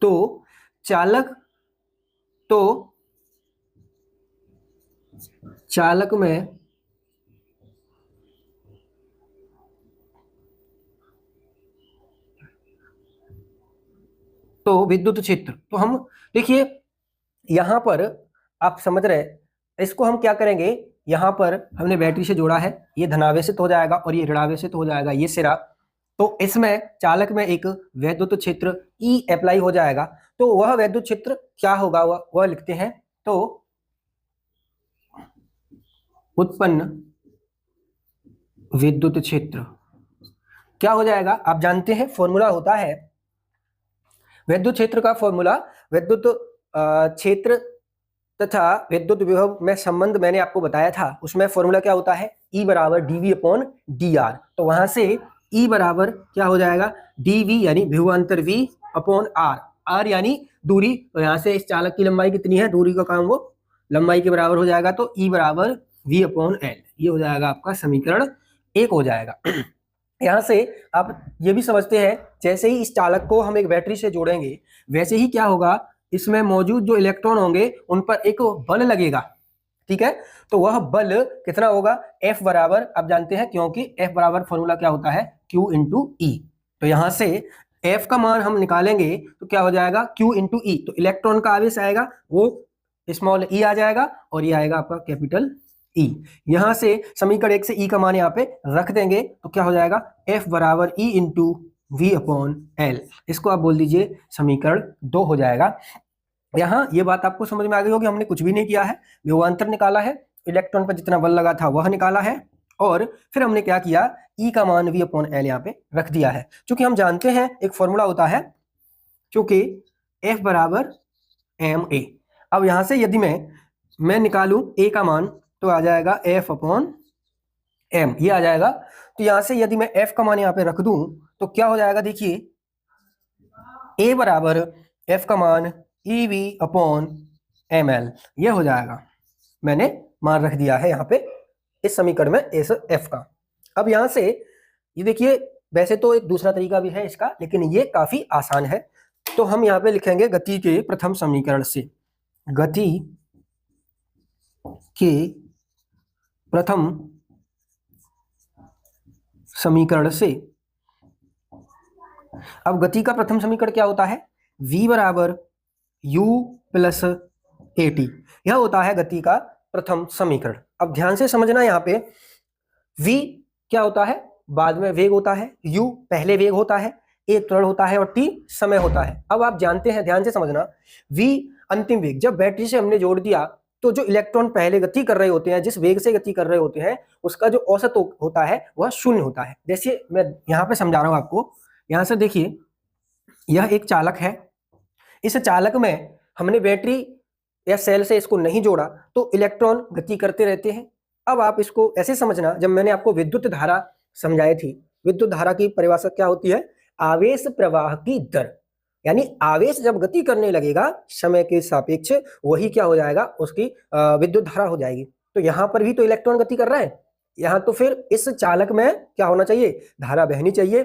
Speaker 1: तो चालक में तो विद्युत क्षेत्र, तो हम देखिए यहां पर आप समझ रहे हैं, इसको हम क्या करेंगे, यहां पर हमने बैटरी से जोड़ा है, ये धनावेशित हो जाएगा और ये ऋणावेशित हो जाएगा, ये सिरा। तो इसमें चालक में एक वैद्युत क्षेत्र E अप्लाई हो जाएगा। तो वह वैद्युत क्षेत्र क्या होगा, वह लिखते हैं। तो उत्पन्न विद्युत क्षेत्र क्या हो जाएगा, आप जानते हैं फॉर्मूला होता है विद्युत क्षेत्र का फॉर्मूला, विद्युत क्षेत्र तथा विद्युत विभव में संबंध मैंने आपको बताया था, उसमें फॉर्मूला क्या होता है, E बराबर dV अपॉन dr। तो वहां से E बराबर क्या हो जाएगा, dV यानी विभवांतर V अपॉन r, r यानी दूरी, तो यहाँ से इस चालक की लंबाई कितनी है, दूरी का काम वो लंबाई के बराबर हो जाएगा, तो E बराबर V अपॉन L, ये हो जाएगा आपका समीकरण 1 हो जाएगा। यहाँ से आप ये भी समझते हैं, जैसे ही इस चालक को हम एक बैटरी से जोड़ेंगे वैसे ही क्या होगा, इसमें मौजूद जो इलेक्ट्रॉन होंगे उन पर एक बल लगेगा, ठीक है। तो वह बल कितना होगा, F बराबर, आप जानते हैं क्योंकि F बराबर फॉर्मूला क्या होता है, Q इंटू E। तो यहाँ से F का मान हम निकालेंगे तो क्या हो जाएगा, Q इंटू E। तो इलेक्ट्रॉन का आवेश आएगा वो स्मॉल e आ जाएगा और ये आएगा आपका कैपिटल E। यहाँ से समीकरण 1 से E का मान यहाँ पे रख देंगे तो क्या हो जाएगा, F बराबर E into V upon L, इसको आप बोल दीजिए समीकरण 2 हो जाएगा। यहाँ ये बात आपको समझ में आ गई होगी, हमने कुछ भी नहीं किया है, विभवांतर निकाला है, इलेक्ट्रॉन पर जितना बल लगा था वह निकाला है, और फिर हमने क्या किया, E का मान V अपॉन L यहाँ पे रख दिया है। क्योंकि हम जानते हैं एक फॉर्मूला होता है, क्योंकि F बराबर ma। अब यहाँ से यदि मैं निकालूं A का मान तो आ जाएगा F अपॉन m, ये आ जाएगा। तो यहाँ से यदि मैं F का मान यहाँ पे रख दूं तो क्या हो जाएगा, देखिए A बराबर F का मान EV अपॉन ml, ये हो जाएगा, मैंने मान रख दिया है यहाँ पे इस समीकरण में इस F का। अब यहाँ से ये देखिए, वैसे तो एक दूसरा तरीका भी है इसका, लेकिन ये काफी आसान है। तो हम यहाँ पे लिखेंगे गति के प्रथम समीकरण से, गति के प्रथम समीकरण से। अब गति का प्रथम समीकरण क्या होता है, v बराबर u प्लस at, यह होता है गति का प्रथम समीकरण। अब ध्यान से समझना, यहाँ पे v क्या होता है, बाद में वेग होता है, u पहले वेग होता है, a त्वरण होता है और t समय होता है। अब आप जानते हैं, ध्यान से समझना, v अंतिम वेग, जब बैटरी से हमने जोड़ दिया तो जो इलेक्ट्रॉन पहले गति कर रहे होते हैं, जिस वेग से गति कर रहे होते हैं, उसका जो औसत होता है वह शून्य होता है। जैसे मैं यहाँ पे समझा रहा हूँ आपको, यहाँ से देखिए, यह एक चालक है, इस चालक में हमने बैटरी या सेल से इसको नहीं जोड़ा तो इलेक्ट्रॉन गति करते रहते हैं। अब आप इसको ऐसे समझना, जब मैंने आपको विद्युत धारा समझाई थी, विद्युत धारा की परिभाषा क्या होती है, आवेश प्रवाह की दर, यानी आवेश जब गति करने लगेगा समय के सापेक्ष, वही क्या हो जाएगा, उसकी विद्युत धारा हो जाएगी। तो यहाँ पर भी तो इलेक्ट्रॉन गति कर रहा है, यहाँ तो फिर इस चालक में क्या होना चाहिए, धारा बहनी चाहिए।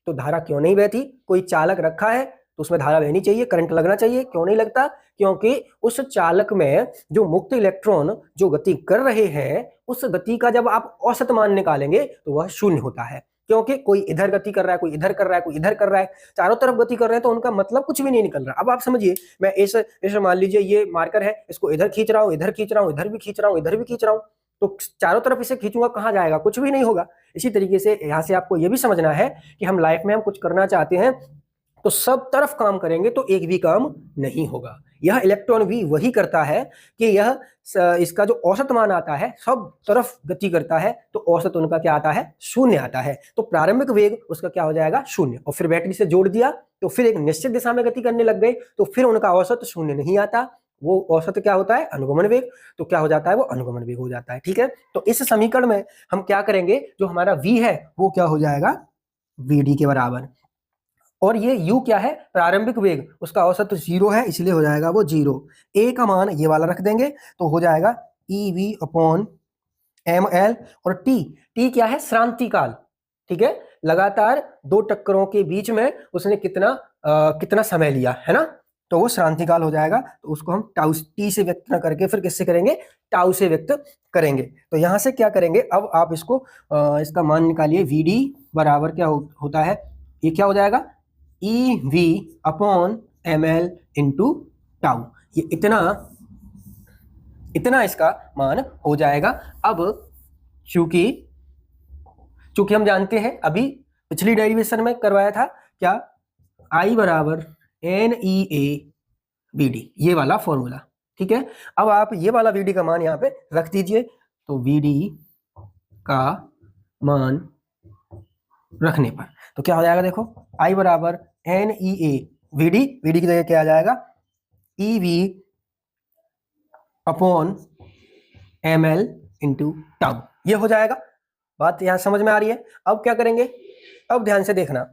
Speaker 1: तो धारा क्यों नहीं बहती, कोई चालक रखा है तो उसमें धारा बहनी चाहिए, करंट लगना चाहिए, क्यों नहीं लगता, क्योंकि उस चालक में जो मुक्त इलेक्ट्रॉन जो गति कर रहे हैं, उस गति का जब आप औसत मान निकालेंगे तो वह शून्य होता है। क्योंकि कोई इधर गति कर रहा है, कोई इधर कर रहा है, कोई इधर कर रहा है, चारों तरफ गति कर रहे हैं, तो उनका मतलब कुछ भी नहीं निकल रहा। अब आप समझिए, मैं इस मान लीजिए ये मार्कर है, इसको इधर खींच रहा हूँ, इधर खींच रहा हूँ, इधर भी खींच रहा हूँ, इधर भी खींच रहा हूँ, तो चारों तरफ इसे खींचूंगा, कहाँ जाएगा, कुछ भी नहीं होगा। इसी तरीके से यहाँ से आपको ये भी समझना है कि हम लाइफ में हम कुछ करना चाहते हैं तो सब तरफ काम करेंगे तो एक भी काम नहीं होगा। यह इलेक्ट्रॉन भी वही करता है कि यह इसका जो औसत मान आता है, सब तरफ गति करता है, तो औसत उनका क्या आता है, शून्य आता है। तो प्रारंभिक वेग उसका क्या हो जाएगा, शून्य, और फिर बैटरी से जोड़ दिया तो फिर एक निश्चित दिशा में गति करने लग गए तो फिर उनका औसत शून्य नहीं आता, वो औसत क्या होता है, अनुगमन वेग, तो क्या हो जाता है, वो अनुगमन वेग हो जाता है। ठीक है, तो इस समीकरण में हम क्या करेंगे, जो हमारा v है वो क्या हो जाएगा, vd के बराबर, और ये u क्या है, प्रारंभिक वेग, उसका औसत तो 0 है, इसलिए हो जाएगा वो 0। a का मान ये वाला रख देंगे तो हो जाएगा ev अपॉन ml, और t क्या है, श्रांति काल। ठीक है, लगातार दो टक्करों के बीच में उसने कितना समय लिया है ना, तो वो श्रांति काल हो जाएगा। तो उसको हम टाउ टी से व्यक्त ना करके फिर किससे करेंगे, टाउ से व्यक्त करेंगे। तो यहाँ से क्या करेंगे, अब आप इसको इसका मान निकालिए, vd बराबर क्या होता है, ये क्या हो जाएगा, ev upon ml into tau, ये इतना इसका मान हो जाएगा। अब चूंकि हम जानते हैं, अभी पिछली डेरिवेशन में करवाया था क्या, I बराबर NEA वी डी, ये वाला फॉर्मूला। ठीक है, अब आप ये वाला वी डी का मान यहाँ पे रख दीजिए। तो वी डी का मान रखने पर तो क्या हो जाएगा, देखो I बराबर N E A V D की जगह क्या आ जाएगा, E V upon M L into tau, ये हो जाएगा। बात यहाँ समझ में आ रही है। अब क्या करेंगे, अब ध्यान से देखना,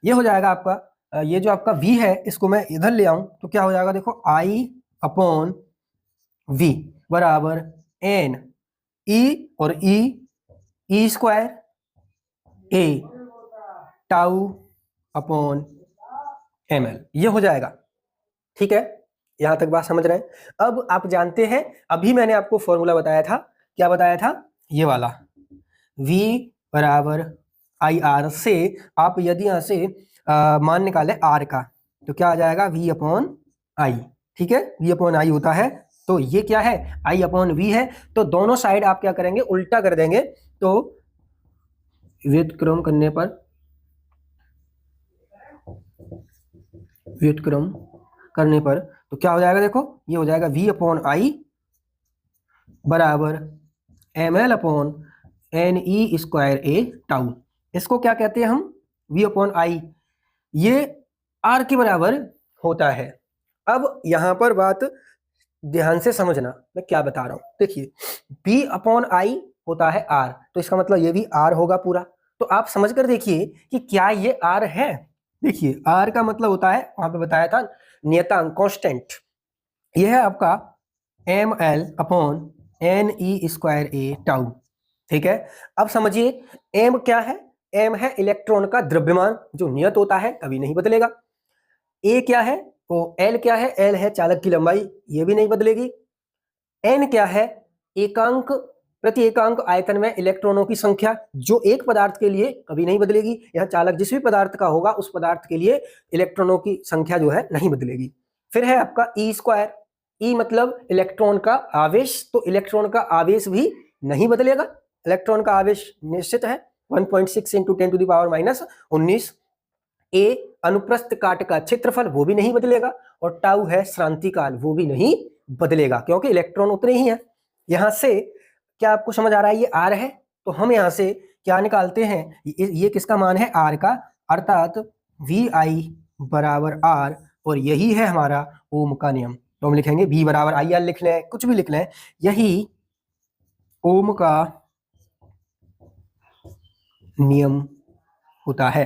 Speaker 1: ये हो जाएगा आपका ये जो आपका v है इसको मैं इधर ले आऊं तो क्या हो जाएगा, देखो I अपॉन v बराबर एन ई और ई square A tau upon M L, ये हो जाएगा। ठीक है, यहां तक बात समझ रहे हैं। अब आप जानते हैं, अभी मैंने आपको फॉर्मूला बताया था, क्या बताया था, ये वाला v बराबर आई आर से आप यदि यहां से मान निकाले r का तो क्या आ जाएगा, v अपॉन आई। ठीक है, v अपॉन आई होता है, तो ये क्या है, i अपॉन v है। तो दोनों साइड आप क्या करेंगे, उल्टा कर देंगे। तो व्युत्क्रम करने पर, व्युत्क्रम करने पर तो क्या हो जाएगा, देखो ये हो जाएगा v अपॉन आई बराबर M L upon N E square A tau. इसको क्या कहते हैं हम, v अपॉन आई, ये r के बराबर होता है। अब यहां पर बात ध्यान से समझना, मैं क्या बता रहा हूं, देखिए v अपॉन आई होता है r, तो इसका मतलब ये भी r होगा पूरा। तो आप समझ कर देखिए कि क्या ये r है। देखिए r का मतलब होता है, वहां पे बताया था नियतांक, कांस्टेंट। ये है आपका M L upon N E square A tau. ठीक है, अब समझिए m क्या है, m है इलेक्ट्रॉन का द्रव्यमान जो नियत होता है, कभी नहीं बदलेगा। a क्या है, वो l क्या है, l है चालक की लंबाई, ये भी नहीं बदलेगी। n क्या है, एकांक, प्रति एकांक आयतन में इलेक्ट्रॉनों की संख्या, जो एक पदार्थ के लिए कभी नहीं बदलेगी। यह चालक जिस भी पदार्थ का होगा उस पदार्थ के लिए इलेक्ट्रॉनों की संख्या जो है नहीं बदलेगी। फिर है आपका ई स्क्वायर, ई मतलब इलेक्ट्रॉन का आवेश, तो इलेक्ट्रॉन का आवेश भी नहीं बदलेगा। इलेक्ट्रॉन का आवेश निश्चित है 1.6 into 10 to the power minus 19। A अनुप्रस्थ काट का क्षेत्रफल, वो भी नहीं बदलेगा। और टाउ है श्रांति काल, वो भी नहीं बदलेगा, क्योंकि इलेक्ट्रॉन उतने ही हैं। यहां से क्या आपको समझ आ रहा है, ये आर है, तो हम यहां से क्या निकालते हैं, ये किसका मान है, आर का, अर्थात वी आई बराबर आर, और यही है हमारा ओम का नियम। तो हम लिखेंगे v बराबर आई आर, लिख लें कुछ भी लिख लें, यही ओम का नियम होता है।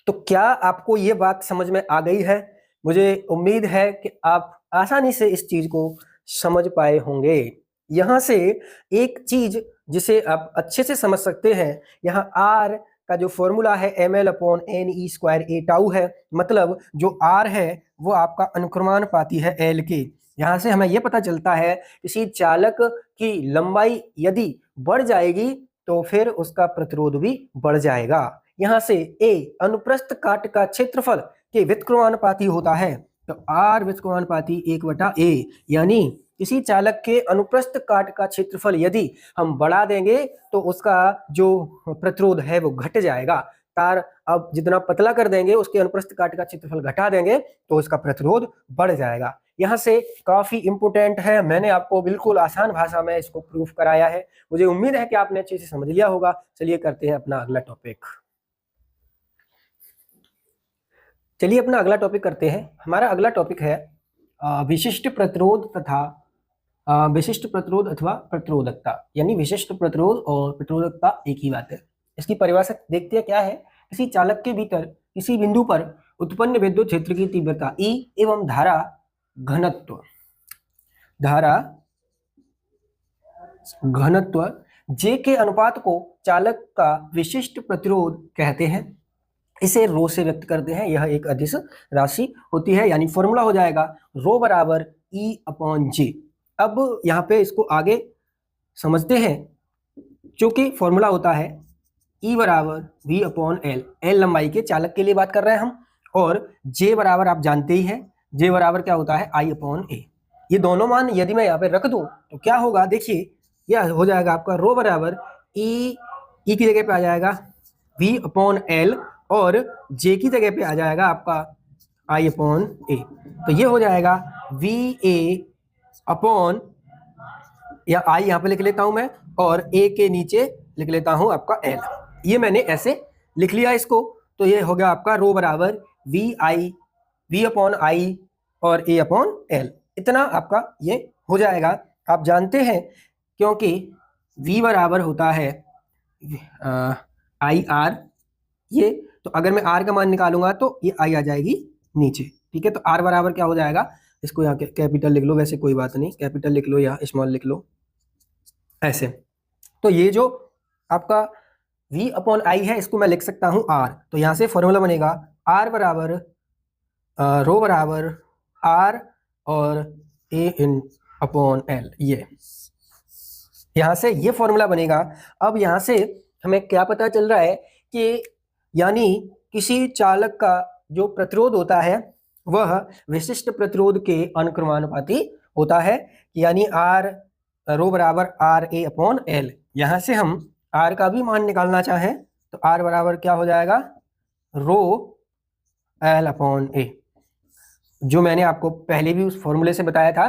Speaker 1: तो क्या आपको ये बात समझ में आ गई है? मुझे उम्मीद है कि आप आसानी से इस चीज को समझ पाए होंगे। यहां से एक चीज जिसे आप अच्छे से समझ सकते हैं, यहाँ आर का जो फॉर्मूला है M L upon N E square A tau है, मतलब जो आर है वो आपका अनुक्रमानुपाती है एल के। यहाँ से हमें यह पता चलता है किसी चालक की लंबाई यदि बढ़ जाएगी तो फिर उसका प्रतिरोध भी बढ़ जाएगा। यहाँ से ए अनुप्रस्थ काट का क्षेत्रफल के व्युत्क्रमानुपाती होता है, तो आर व्युत्क्रमानुपाती 1/a, यानी किसी चालक के अनुप्रस्थ काट का क्षेत्रफल यदि हम बढ़ा देंगे तो उसका जो प्रतिरोध है वो घट जाएगा। तार अब जितना पतला कर देंगे, उसके अनुप्रस्थ काट का क्षेत्रफल घटा देंगे तो उसका प्रतिरोध बढ़ जाएगा। यहाँ से काफी इंपोर्टेंट है, मैंने आपको बिल्कुल आसान भाषा में इसको प्रूफ कराया है। मुझे उम्मीद है कि आपने अच्छे से समझ लिया होगा। चलिए करते हैं अपना अगला टॉपिक। चलिए अपना अगला टॉपिक करते हैं। हमारा अगला टॉपिक है विशिष्ट प्रतिरोध तथा विशिष्ट प्रतिरोध अथवा प्रतिरोधकता, यानी विशिष्ट प्रतिरोध और प्रतिरोधकता एक ही बात है। इसकी परिभाषा देखते हैं क्या है। किसी चालक के भीतर किसी बिंदु पर उत्पन्न विद्युत क्षेत्र की तीव्रता E एवं धारा घनत्व J के अनुपात को चालक का विशिष्ट प्रतिरोध कहते हैं। इसे रो से व्यक्त करते हैं, यह एक अदिश राशि होती है, यानी फॉर्मूला हो जाएगा रो बराबर E अपॉन J। अब यहाँ पे इसको आगे समझते हैं, क्योंकि फॉर्मूला होता है E बराबर V अपॉन L, L लंबाई के चालक के लिए बात कर रहे हैं हम, और J बराबर आप जानते ही हैं, J बराबर क्या होता है I अपॉन A। ये दोनों मान यदि मैं यहाँ पे रख दूं तो क्या होगा, देखिए यह हो जाएगा आपका रो बराबर E की जगह पे आ जाएगा V अपॉन L, और J की जगह पे आ जाएगा आपका आई अपॉन ए। तो ये हो जाएगा वी ए अपॉन, या आई यहाँ पे लिख लेता हूं मैं, और ए के नीचे लिख लेता हूं आपका एल। ये मैंने ऐसे लिख लिया इसको। तो ये हो गया आपका रो बराबर वी अपॉन आई और ए अपॉन एल। इतना आपका ये हो जाएगा। आप जानते हैं क्योंकि v बराबर होता है आई आर, ये तो अगर मैं r का मान निकालूंगा तो ये i आ जाएगी नीचे। ठीक है, तो r बराबर क्या हो जाएगा, इसको यहाँ कैपिटल लिख लो, वैसे कोई बात नहीं, कैपिटल लिख लो या स्मॉल लिख लो ऐसे। तो ये जो आपका v अपॉन आई है इसको मैं लिख सकता हूँ r। तो यहाँ से फॉर्मूला बनेगा r बराबर रो बराबर r और a इन अपॉन एल। ये यहाँ से ये फॉर्मूला बनेगा। अब यहाँ से हमें क्या पता चल रहा है कि यानी किसी चालक का जो प्रतिरोध होता है वह विशिष्ट प्रतिरोध के अनुक्रमानुपाती होता है, यानी आर रो बराबर आर ए अपॉन एल। यहाँ से हम आर का भी मान निकालना चाहें तो आर बराबर क्या हो जाएगा, रो एल अपॉन ए। जो मैंने आपको पहले भी उस फॉर्मूले से बताया था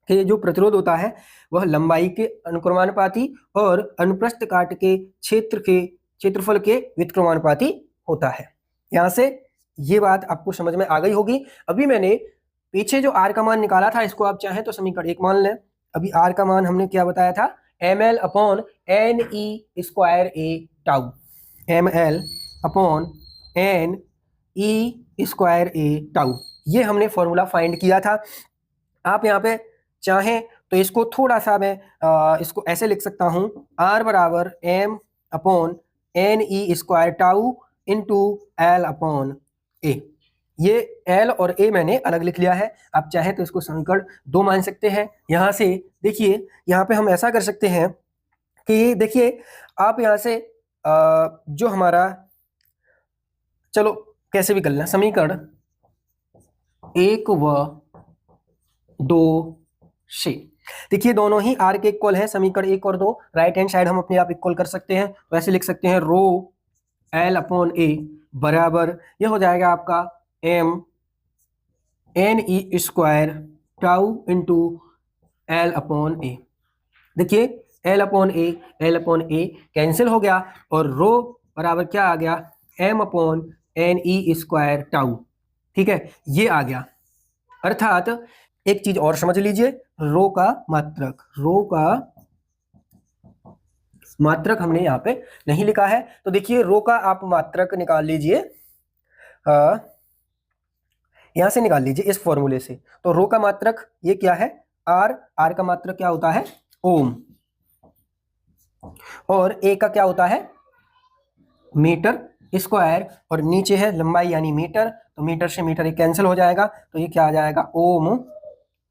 Speaker 1: कि जो प्रतिरोध होता है वह लंबाई के अनुक्रमानुपाती और अनुप्रस्थ काट के क्षेत्रफल के व्युत्क्रमानुपाती होता है। यहाँ से ये बात आपको समझ में आ गई होगी। अभी मैंने पीछे जो आर का मान निकाला था इसको आप चाहें तो समीकरण 1 मान लें। अभी आर का मान हमने क्या बताया था, M L upon N E square A tau, M L upon N E square A tau, ये हमने फॉर्मूला फाइंड किया था। आप यहाँ पे चाहें तो इसको थोड़ा सा मैं इसको ऐसे लिख सकता हूँ, आर बराबर M upon N E square tau into L upon A. ये एल और ए मैंने अलग लिख लिया है। आप चाहें तो इसको समीकरण 2 मान सकते हैं। यहाँ से देखिए, यहाँ पे हम ऐसा कर सकते हैं कि देखिए आप यहाँ से जो हमारा, चलो कैसे भी कर लें, समीकरण 1 व 2 से देखिए दोनों ही आर के इक्वल है, समीकरण 1 और 2। राइट हैंड साइड हम अपने आप इक्वल कर सकते हैं, वैसे लिख सकते हैं रो एल अपॉन ए बराबर ये हो जाएगा आपका M N E square tau into L upon A. देखिए एल अपॉन ए कैंसिल हो गया और रो बराबर क्या आ गया, M upon N E square tau. ठीक है, ये आ गया। अर्थात एक चीज और समझ लीजिए, रो का मात्रक हमने यहाँ पे नहीं लिखा है। तो देखिए रो का आप मात्रक निकाल लीजिए, यहां से निकाल लीजिए इस फॉर्मूले से। तो रो का मात्रक ये क्या है, आर का मात्रक क्या होता है, ओम, और ए का क्या होता है, मीटर स्क्वायर, और नीचे है लंबाई यानी मीटर, तो मीटर से मीटर एक कैंसिल हो जाएगा, तो ये क्या आ जाएगा, ओम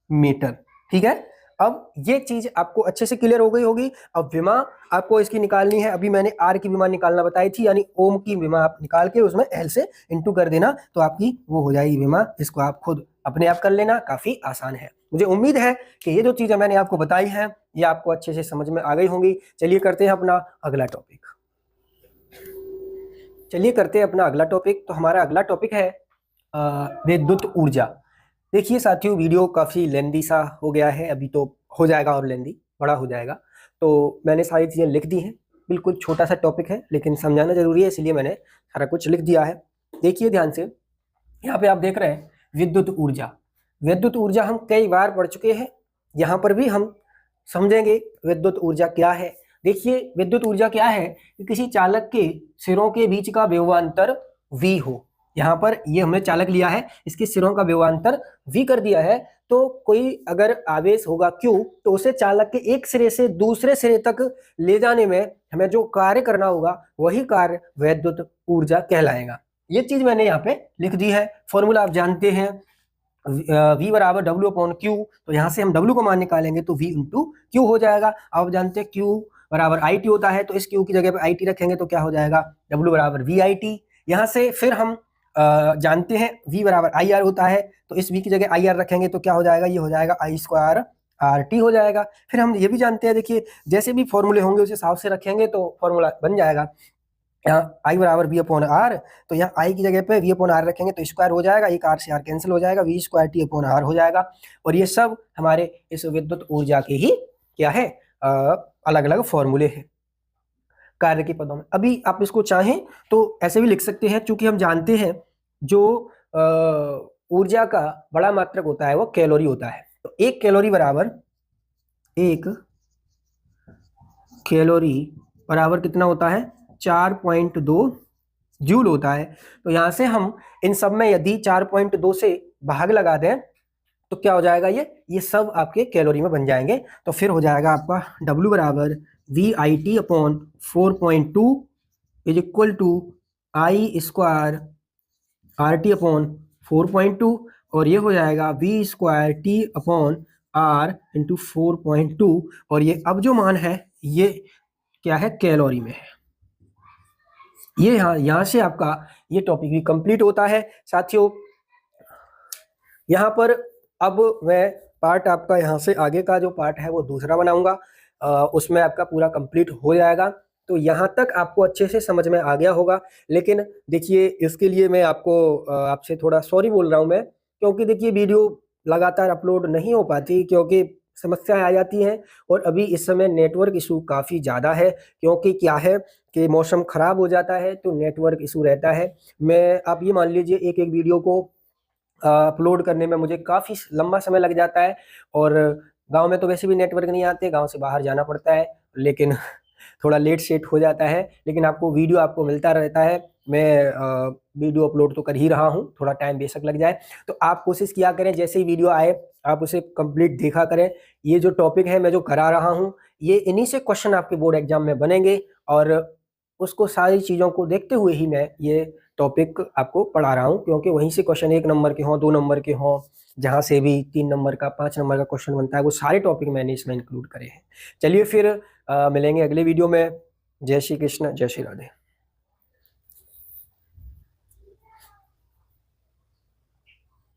Speaker 1: मीटर। ठीक है, अब ये चीज आपको अच्छे से क्लियर हो गई होगी। अब विमा आपको इसकी निकालनी है। अभी मैंने आर की विमा निकालना बताई थी, यानी ओम की विमा आप निकाल के उसमें एल से इंटू कर देना, तो आपकी वो हो जाएगी विमा। इसको आप खुद अपने आप कर लेना, काफी आसान है। मुझे उम्मीद है कि ये जो चीजें मैंने आपको बताई हैं ये आपको अच्छे से समझ में आ गई होंगी। चलिए करते हैं अपना अगला टॉपिक। तो हमारा अगला टॉपिक है विद्युत ऊर्जा। देखिए साथियों, वीडियो काफ़ी लेंदी सा हो गया है, अभी तो हो जाएगा और लेंदी बड़ा हो जाएगा, तो मैंने सारी चीज़ें लिख दी हैं। बिल्कुल छोटा सा टॉपिक है लेकिन समझाना जरूरी है, इसलिए मैंने सारा कुछ लिख दिया है। देखिए ध्यान से, यहाँ पे आप देख रहे हैं विद्युत ऊर्जा हम कई बार पढ़ चुके हैं, यहाँ पर भी हम समझेंगे विद्युत ऊर्जा क्या है। देखिए विद्युत ऊर्जा क्या है कि किसी चालक के सिरों के बीच का विभवांतर V हो। यहाँ पर ये हमने चालक लिया है, इसके सिरों का विभवांतर V कर दिया है, तो कोई अगर आवेश होगा Q, तो उसे चालक के एक सिरे से दूसरे सिरे तक ले जाने में हमें जो कार्य करना होगा वही कार्य विद्युत ऊर्जा कहलाएगा। ये चीज मैंने यहाँ पे लिख दी है। फॉर्मूला आप जानते हैं, V बराबर W अपॉन Q, तो यहाँ से हम W का मान निकालेंगे तो V इंटू Q हो जाएगा। आप जानते हैं Q बराबर IT होता है, तो इस Q की जगह पर IT रखेंगे तो क्या हो जाएगा, W बराबर VIT। यहाँ से फिर हम जानते हैं V बराबर IR होता है, तो इस V की जगह IR रखेंगे तो क्या हो जाएगा, ये हो जाएगा I स्क्वायर RT हो जाएगा। फिर हम ये भी जानते हैं, देखिए जैसे भी फॉर्मूले होंगे उस हिसाब से रखेंगे तो फॉर्मूला बन जाएगा। यहाँ आई बराबर वी अपॉन आर, तो यहाँ आई की जगह पे वी अपॉन आर रखेंगे तो स्क्वायर हो जाएगा, एक आर से आर कैंसिल हो जाएगा, V square T upon R हो जाएगा। और ये सब हमारे इस विद्युत ऊर्जा के ही क्या है, अलग अलग फॉर्मूले हैं कार्य के पदों में। अभी आप इसको चाहें तो ऐसे भी लिख सकते हैं, क्योंकि हम जानते हैं जो ऊर्जा का बड़ा मात्रक होता है वो कैलोरी होता है। तो एक कैलोरी बराबर कितना होता है, 4.2 जूल होता है। तो यहां से हम इन सब में यदि 4.2 से भाग लगा दें तो क्या हो जाएगा, ये सब आपके कैलोरी में बन जाएंगे। तो फिर हो जाएगा आपका W बराबर V I T upon 4.2 is equal to I square R T upon 4.2, और ये हो जाएगा V square T upon R into 4.2, और ये अब जो मान है ये क्या है, कैलोरी में है। ये यहाँ से आपका ये टॉपिक भी कंप्लीट होता है साथियों। यहाँ पर अब मैं पार्ट आपका यहाँ से आगे का जो पार्ट है वो दूसरा बनाऊंगा, उसमें आपका पूरा कंप्लीट हो जाएगा। तो यहाँ तक आपको अच्छे से समझ में आ गया होगा। लेकिन देखिए इसके लिए मैं आपको आपसे थोड़ा सॉरी बोल रहा हूँ मैं, क्योंकि देखिए वीडियो लगातार अपलोड नहीं हो पाती क्योंकि समस्याएं आ जाती हैं। और अभी इस समय नेटवर्क इशू काफ़ी ज़्यादा है, क्योंकि क्या है कि मौसम ख़राब हो जाता है तो नेटवर्क इशू रहता है। मैं आप ये मान लीजिए एक एक वीडियो को अपलोड करने में मुझे काफ़ी लंबा समय लग जाता है, और गांव में तो वैसे भी नेटवर्क नहीं आते, गांव से बाहर जाना पड़ता है, लेकिन थोड़ा लेट सेट हो जाता है। लेकिन आपको वीडियो आपको मिलता रहता है। मैं वीडियो अपलोड तो कर ही रहा हूँ, थोड़ा टाइम बेशक लग जाए। तो आप कोशिश किया करें जैसे ही वीडियो आए आप उसे कंप्लीट देखा करें। ये जो टॉपिक है मैं जो करा रहा हूँ ये इन्हीं से क्वेश्चन आपके बोर्ड एग्जाम में बनेंगे, और उसको सारी चीज़ों को देखते हुए ही मैं ये टॉपिक आपको पढ़ा रहा हूँ, क्योंकि वहीं से क्वेश्चन 1 नंबर के हों, 2 नंबर के हों, जहाँ से भी 3 नंबर का 5 नंबर का क्वेश्चन बनता है वो सारे टॉपिक मैंने इसमें इंक्लूड करे हैं। चलिए फिर मिलेंगे अगले वीडियो में। जय श्री कृष्ण, जय श्री राधे।